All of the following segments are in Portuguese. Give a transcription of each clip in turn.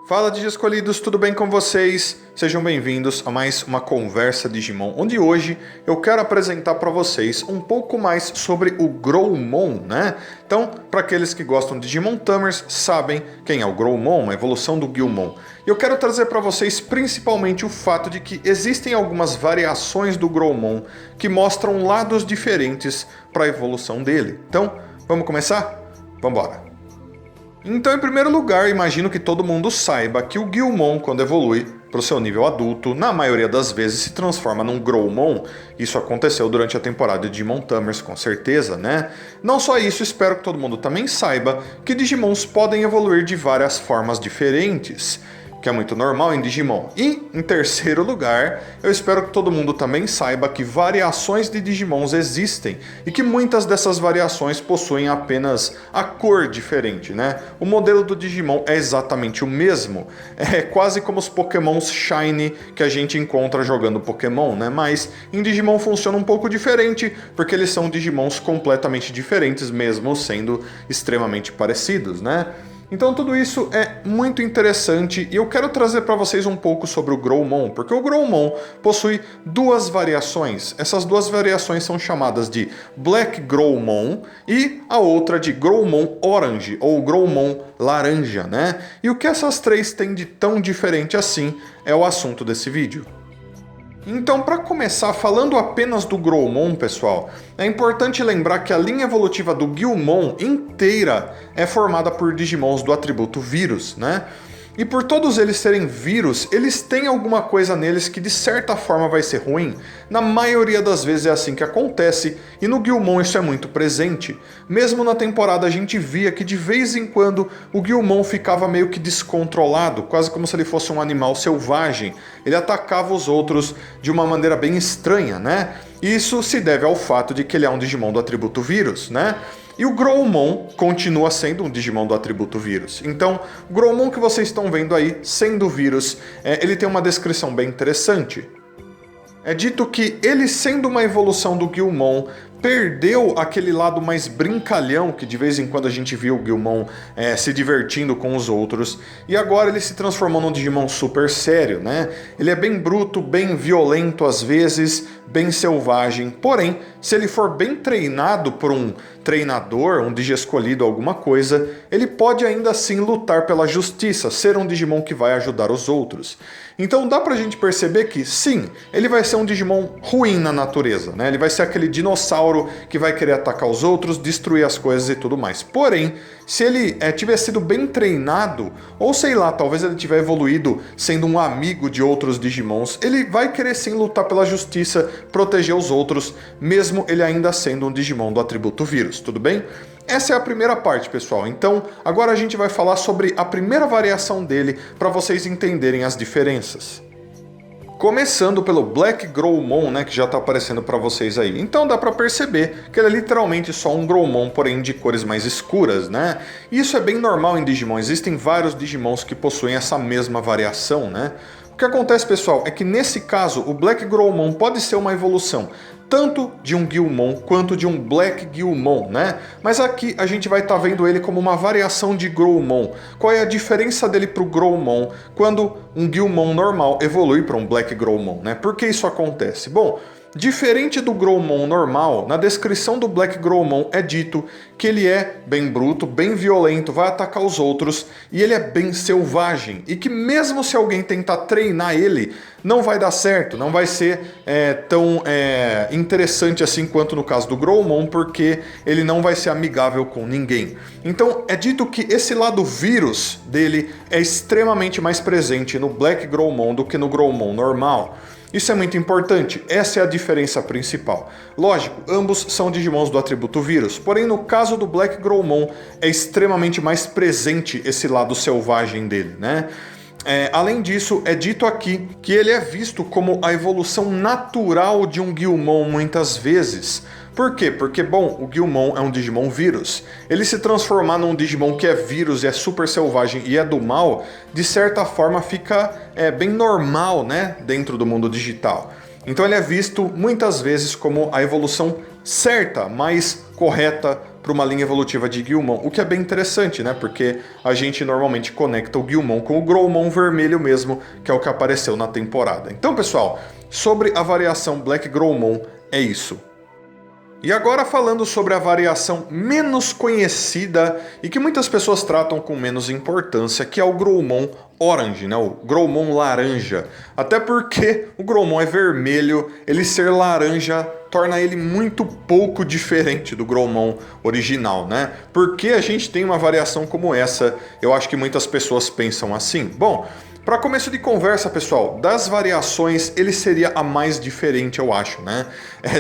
Fala Digiescolhidos, tudo bem com vocês? Sejam bem-vindos a mais uma conversa Digimon, onde hoje eu quero apresentar para vocês um pouco mais sobre o Growlmon, né? Então, para aqueles que gostam de Digimon Tamers, sabem quem é o Growlmon, uma evolução do Guilmon. E eu quero trazer para vocês principalmente o fato de que existem algumas variações do Growlmon que mostram lados diferentes para a evolução dele. Então, vamos começar? Vamos embora! Então, em primeiro lugar, imagino que todo mundo saiba que o Guilmon, quando evolui para o seu nível adulto, na maioria das vezes se transforma num Growlmon. Isso aconteceu durante a temporada de Digimon Tamers, com certeza, né? Não só isso, espero que todo mundo também saiba que Digimons podem evoluir de várias formas diferentes, que é muito normal em Digimon. E, em terceiro lugar, eu espero que todo mundo também saiba que variações de Digimons existem e que muitas dessas variações possuem apenas a cor diferente, né? O modelo do Digimon é exatamente o mesmo. É quase como os Pokémons Shiny que a gente encontra jogando Pokémon, né? Mas em Digimon funciona um pouco diferente, porque eles são Digimons completamente diferentes, mesmo sendo extremamente parecidos, né? Então tudo isso é muito interessante e eu quero trazer para vocês um pouco sobre o Growlmon, porque o Growlmon possui duas variações. Essas duas variações são chamadas de Black Growlmon e a outra de Growlmon Orange, ou Growlmon Laranja, né? E o que essas três têm de tão diferente assim é o assunto desse vídeo. Então, para começar, falando apenas do Growlmon, pessoal, é importante lembrar que a linha evolutiva do Guilmon inteira é formada por Digimons do atributo Vírus, né? E por todos eles serem vírus, eles têm alguma coisa neles que de certa forma vai ser ruim. Na maioria das vezes é assim que acontece, e no Guilmon isso é muito presente. Mesmo na temporada a gente via que de vez em quando o Guilmon ficava meio que descontrolado, quase como se ele fosse um animal selvagem. Ele atacava os outros de uma maneira bem estranha, né? Isso se deve ao fato de que ele é um Digimon do atributo Vírus, né? E o Growlmon continua sendo um Digimon do atributo Vírus. Então, o Growlmon que vocês estão vendo aí, sendo Vírus, ele tem uma descrição bem interessante. É dito que ele, sendo uma evolução do Guilmon, perdeu aquele lado mais brincalhão que de vez em quando a gente viu o Guilmon se divertindo com os outros, e agora ele se transformou num Digimon super sério, né? Ele é bem bruto, bem violento às vezes, bem selvagem, porém, se ele for bem treinado por um treinador, um Digiescolhido, alguma coisa, ele pode ainda assim lutar pela justiça, ser um Digimon que vai ajudar os outros. Então dá pra gente perceber que, sim, ele vai ser um Digimon ruim na natureza, né? Ele vai ser aquele dinossauro que vai querer atacar os outros, destruir as coisas e tudo mais. Porém, se ele tiver sido bem treinado, ou sei lá, talvez ele tiver evoluído sendo um amigo de outros Digimons, ele vai querer sim lutar pela justiça, proteger os outros, mesmo ele ainda sendo um Digimon do atributo Vírus, tudo bem? Essa é a primeira parte, pessoal. Então, agora a gente vai falar sobre a primeira variação dele para vocês entenderem as diferenças. Começando pelo Black Growlmon, né, que já está aparecendo para vocês aí. Então dá para perceber que ele é literalmente só um Growlmon, porém de cores mais escuras, né? E isso é bem normal em Digimon. Existem vários Digimons que possuem essa mesma variação, né? O que acontece, pessoal, é que nesse caso o Black Growlmon pode ser uma evolução tanto de um Guilmon quanto de um Black Guilmon, né? Mas aqui a gente vai estar vendo ele como uma variação de Growlmon. Qual é a diferença dele para o Growlmon quando um Guilmon normal evolui para um Black Growlmon, né? Por que isso acontece? Bom, diferente do Growlmon normal, na descrição do Black Growlmon é dito que ele é bem bruto, bem violento, vai atacar os outros e ele é bem selvagem. E que mesmo se alguém tentar treinar ele, não vai dar certo, não vai ser tão interessante assim quanto no caso do Growlmon, porque ele não vai ser amigável com ninguém. Então é dito que esse lado vírus dele é extremamente mais presente no Black Growlmon do que no Growlmon normal. Isso é muito importante, essa é a diferença principal. Lógico, ambos são Digimons do atributo Vírus, porém no caso do Black Growlmon é extremamente mais presente esse lado selvagem dele, né? Além disso, é dito aqui que ele é visto como a evolução natural de um Guilmon muitas vezes. Por quê? Porque, bom, o Guilmon é um Digimon vírus. Ele se transformar num Digimon que é vírus e é super selvagem e é do mal, de certa forma fica bem normal, né, dentro do mundo digital. Então ele é visto muitas vezes como a evolução certa, mais correta para uma linha evolutiva de Guilmon, o que é bem interessante, né? Porque a gente normalmente conecta o Guilmon com o Growlmon vermelho mesmo, que é o que apareceu na temporada. Então, pessoal, sobre a variação Black Growlmon é isso. E agora falando sobre a variação menos conhecida e que muitas pessoas tratam com menos importância, que é o Growlmon Orange, né? O Growlmon laranja. Até porque o Growlmon é vermelho, ele ser laranja torna ele muito pouco diferente do Growlmon original, né? Por que a gente tem uma variação como essa? Eu acho que muitas pessoas pensam assim. Bom, para começo de conversa, pessoal, das variações, ele seria a mais diferente, eu acho, né?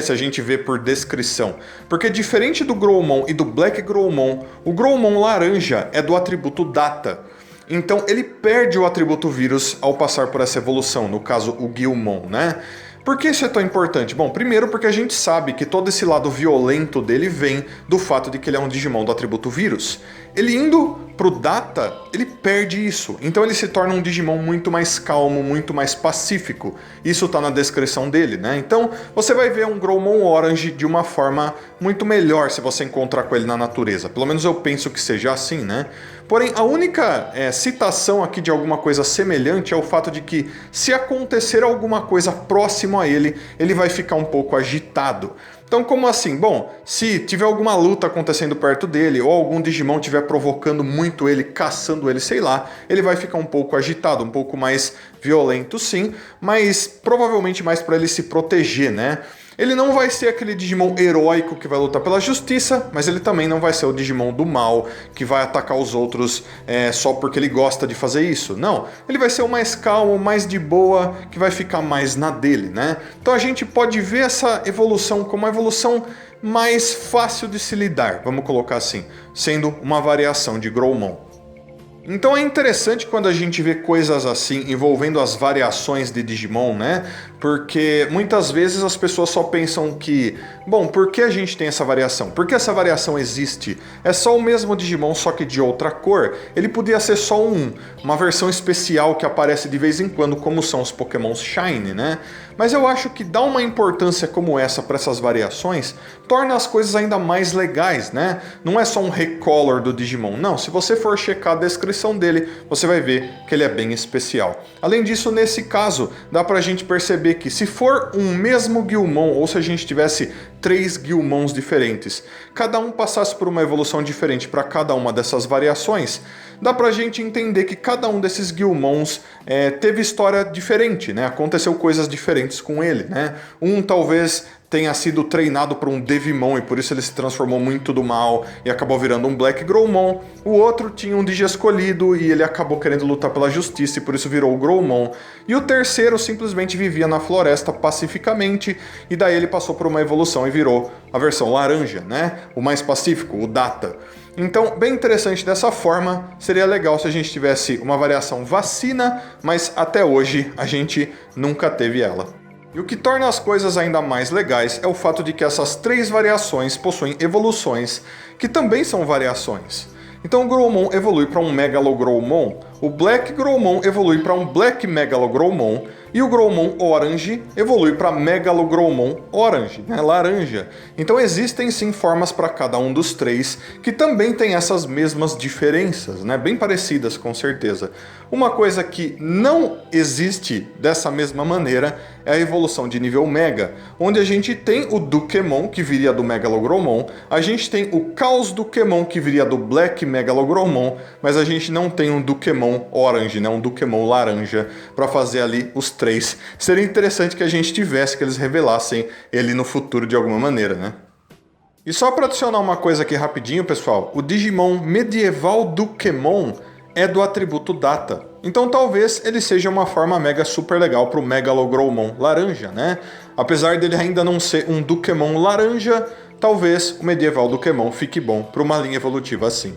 Se a gente vê por descrição. Porque diferente do Growlmon e do Black Growlmon, o Growlmon laranja é do atributo Data. Então ele perde o atributo Vírus ao passar por essa evolução, no caso o Guilmon, né? Por que isso é tão importante? Bom, primeiro porque a gente sabe que todo esse lado violento dele vem do fato de que ele é um Digimon do atributo Vírus. Ele indo pro Data, ele perde isso. Então ele se torna um Digimon muito mais calmo, muito mais pacífico. Isso tá na descrição dele, né? Então você vai ver um Growlmon Orange de uma forma muito melhor se você encontrar com ele na natureza. Pelo menos eu penso que seja assim, né? Porém, a única citação aqui de alguma coisa semelhante é o fato de que se acontecer alguma coisa próximo a ele, ele vai ficar um pouco agitado. Então, como assim? Bom, se tiver alguma luta acontecendo perto dele, ou algum Digimon estiver provocando muito ele, caçando ele, sei lá, ele vai ficar um pouco agitado, um pouco mais violento sim, mas provavelmente mais para ele se proteger, né? Ele não vai ser aquele Digimon heróico que vai lutar pela justiça, mas ele também não vai ser o Digimon do mal, que vai atacar os outros só porque ele gosta de fazer isso. Não, ele vai ser o mais calmo, mais de boa, que vai ficar mais na dele, né? Então a gente pode ver essa evolução como uma evolução mais fácil de se lidar, vamos colocar assim, sendo uma variação de Growlmon. Então é interessante quando a gente vê coisas assim envolvendo as variações de Digimon, né? Porque muitas vezes as pessoas só pensam que, bom, por que a gente tem essa variação? Por que essa variação existe? É só o mesmo Digimon, só que de outra cor? Ele podia ser só uma versão especial que aparece de vez em quando, como são os Pokémons Shine, né? Mas eu acho que dar uma importância como essa para essas variações torna as coisas ainda mais legais, né? Não é só um recolor do Digimon, não. Se você for checar a descrição dele, você vai ver que ele é bem especial. Além disso, nesse caso, dá pra gente perceber que se for um mesmo Guilmon, ou se a gente tivesse 3 Guilmons diferentes, cada um passasse por uma evolução diferente para cada uma dessas variações, dá pra gente entender que cada um desses Guilmons teve história diferente, né? Aconteceu coisas diferentes com ele, né? Um talvez tenha sido treinado por um Devimon e por isso ele se transformou muito do mal e acabou virando um Black Growlmon. O outro tinha um Digi escolhido e ele acabou querendo lutar pela justiça e por isso virou o Growlmon. E o terceiro simplesmente vivia na floresta pacificamente e daí ele passou por uma evolução e virou a versão laranja, né? O mais pacífico, o Data. Então, bem interessante dessa forma, seria legal se a gente tivesse uma variação vacina, mas até hoje a gente nunca teve ela. E o que torna as coisas ainda mais legais é o fato de que essas 3 variações possuem evoluções que também são variações. Então o Growlmon evolui para um Megalogrowlmon, o Black Growlmon evolui para um Black Megalogrowlmon e o Growlmon Orange evolui para Megalogrowlmon Orange, né, laranja. Então existem sim formas para cada um dos 3 que também tem essas mesmas diferenças, né, bem parecidas com certeza. Uma coisa que não existe dessa mesma maneira é a evolução de nível Mega, onde a gente tem o Dukemon, que viria do Megalogrowlmon, a gente tem o Chaos Dukemon, que viria do Black Megalogrowlmon, mas a gente não tem um Dukemon Orange, né, um Dukemon laranja, para fazer ali os 3. Seria interessante que a gente tivesse, que eles revelassem ele no futuro de alguma maneira, né? E só para adicionar uma coisa aqui rapidinho, pessoal, o Digimon Medieval Dukemon é do atributo Data. Então talvez ele seja uma forma mega super legal para o Megalogrowlmon laranja, né? Apesar dele ainda não ser um Dukemon laranja, talvez o Medieval Dukemon fique bom para uma linha evolutiva assim.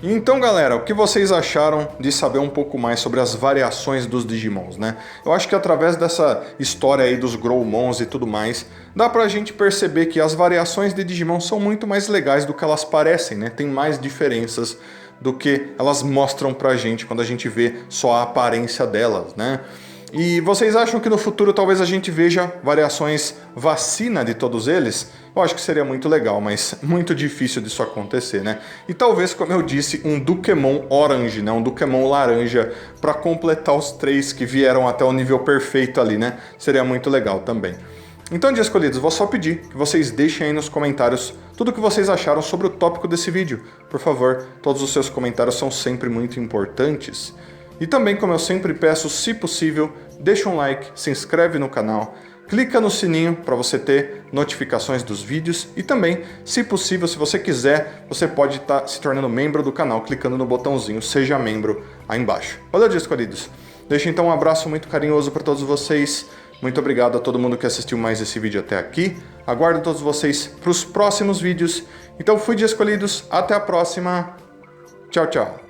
Então galera, o que vocês acharam de saber um pouco mais sobre as variações dos Digimons, né? Eu acho que através dessa história aí dos Growlmons e tudo mais, dá pra gente perceber que as variações de Digimon são muito mais legais do que elas parecem, né? Tem mais diferenças do que elas mostram pra gente quando a gente vê só a aparência delas, né? E vocês acham que no futuro talvez a gente veja variações vacina de todos eles? eu acho que seria muito legal, mas muito difícil disso acontecer, né? E talvez, como eu disse, um Pokémon Orange, né? Um Pokémon laranja para completar os 3 que vieram até o nível perfeito ali, né? Seria muito legal também. Então, dia escolhidos, vou só pedir que vocês deixem aí nos comentários tudo o que vocês acharam sobre o tópico desse vídeo. Por favor, todos os seus comentários são sempre muito importantes. E também, como eu sempre peço, se possível, deixa um like, se inscreve no canal, clica no sininho para você ter notificações dos vídeos e também, se possível, se você quiser, você pode estar se tornando membro do canal clicando no botãozinho Seja Membro aí embaixo. Valeu, dia escolhidos! Deixo então um abraço muito carinhoso para todos vocês. Muito obrigado a todo mundo que assistiu mais esse vídeo até aqui. Aguardo todos vocês para os próximos vídeos. Então fui, dia escolhidos. Até a próxima. Tchau, tchau.